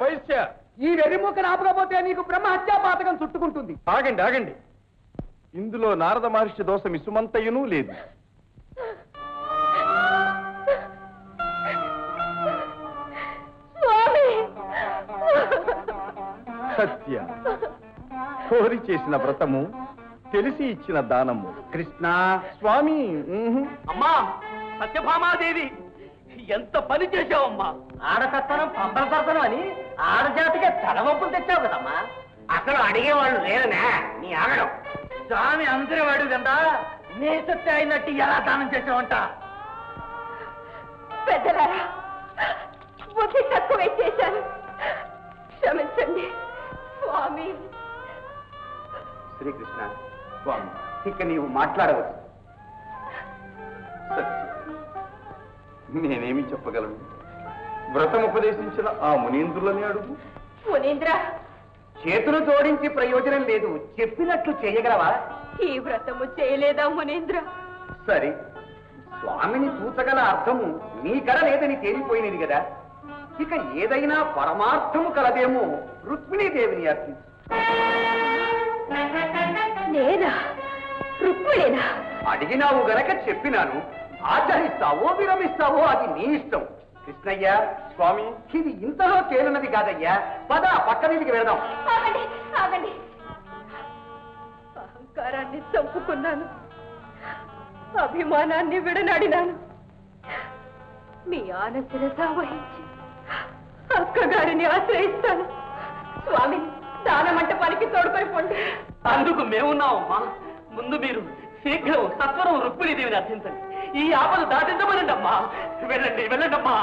వైశ్య. ఈ వెర్రిముక్కను ఆపకపోతే నీకు బ్రహ్మహత్యా పాతకం చుట్టుకుంటుంది. ఆగండి ఆగండి, ఇందులో నారద మహర్షి దోషం ఇసుమంతయునూ లేదు. సత్య, కోరి చేసిన వ్రతము, తెలిసి ఇచ్చిన దానము. కృష్ణ స్వామి. అమ్మా సత్యభామాదేవి, ఎంత పని చేశావమ్మా! ఆడసత్తనం పంపరసత్తనం అని ఆడజాతికే తలవంపులు తెచ్చావు కదమ్మా. అసలు అడిగేవాళ్ళు లేరనే నీ ఆగడం. స్వామి అందరి వాడు కదా, నీ సత్య అయినట్టు ఎలా దానం చేసావంట? పెద్దలారా, బుద్ధి తక్కువే చేశాను, క్షమించండి స్వామి. శ్రీకృష్ణ, స్వామి ఇక నీవు మాట్లాడవచ్చు. సత్య, నేనేమి చెప్పగలను? వ్రతం ఉపదేశించిన ఆ మునీంద్రులని అడుగు. మునీంద్ర, చేతులు జోడించి ప్రయోజనం లేదు, చెప్పినట్లు చేయగలవా? ఈ వ్రతము చేయలేదా మునీంద్ర? సరే, స్వామిని చూచగల అర్థము నీ కడ లేదని తేలిపోయినది కదా. ఇక ఏదైనా పరమార్థము కలదేమో రుక్మిణీదేవిని అర్థించు. నేనా? రుక్మిణేనా? అడిగినావు గనక చెప్పినాను. ఆచరిస్తావో విరమిస్తావో అది నీ ఇష్టం. కృష్ణయ్య, స్వామి, ఇది ఇంతలో తేలినది కాదయ్యా. పద పక్క వీధికి వెళదాం. ఆగండి, ఆగండి. అహంకారాన్ని చంపుకున్నాను, అభిమానాన్ని విడనాడినాను. మీ ఆనశిరస వహించి అక్కగారిని ఆశ్రయిస్తాను. స్వామిని దానమంట పనికి తోడుకొని పొండి. అందుకు మేమున్నామమ్మా. ముందు మీరు శీఘ్రం సత్వరం రుక్మిణీదేవిని అర్థించండి. ఈ ఆపద దాటించమనండి అమ్మా. వెళ్ళండి వెళ్ళండమ్మా.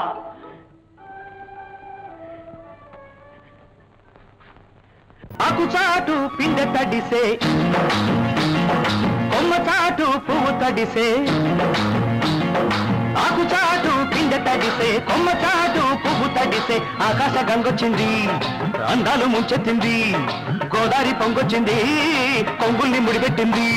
ఆకుచాటు పిండ తడిసే, కొమ్మ చాటు పువ్వు తడిసే. ఆకుచాటు పిండ తడిసే, కొమ్మ చాటు పువ్వు తడిసే. ఆకాశ గంగొచ్చింది, అందాలు ముంచెత్తింది. గోదావరి పొంగొచ్చింది, కొంగుల్ని ముడిపెట్టింది.